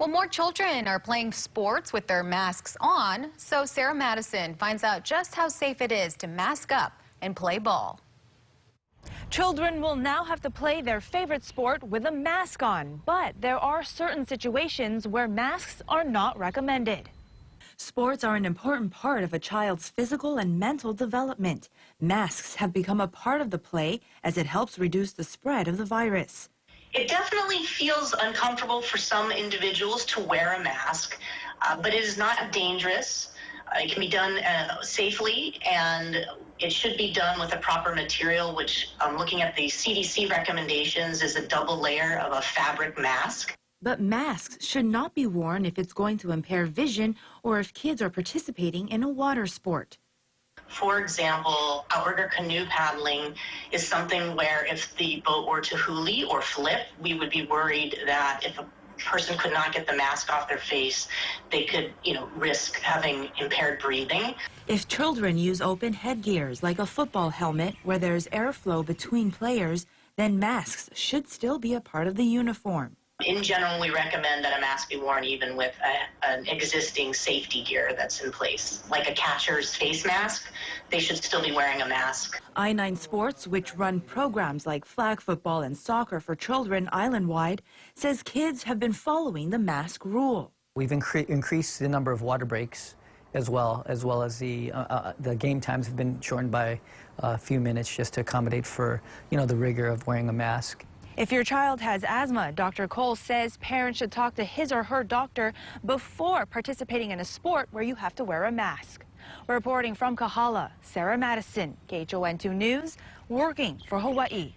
Well, more children are playing sports with their masks on, so Sarah Madison finds out just how safe it is to mask up and play ball. Children will now have to play their favorite sport with a mask on, but there are certain situations where masks are not recommended. Sports are an important part of a child's physical and mental development. Masks have become a part of the play as it helps reduce the spread of the virus. It definitely feels uncomfortable for some individuals to wear a mask, but it is not dangerous. It can be done safely, and it should be done with a proper material, which, looking at the CDC recommendations, is a double layer of a fabric mask. But masks should not be worn if it's going to impair vision or if kids are participating in a water sport. For example, outrigger canoe paddling is something where if the boat were to huli or flip, we would be worried that if a person could not get the mask off their face, they could, risk having impaired breathing. If children use open headgears like a football helmet where there's airflow between players, then masks should still be a part of the uniform. In general, we recommend that a mask be worn even with an existing safety gear that's in place. Like a catcher's face mask, they should still be wearing a mask. I9 Sports, which run programs like flag football and soccer for children island-wide, says kids have been following the mask rule. We've increased the number of water breaks as well as the game times have been shortened by a few minutes just to accommodate for, the rigor of wearing a mask. If your child has asthma, Dr. Cole says parents should talk to his or her doctor before participating in a sport where you have to wear a mask. Reporting from Kahala, Sarah Madison, KHON2 News, working for Hawaii.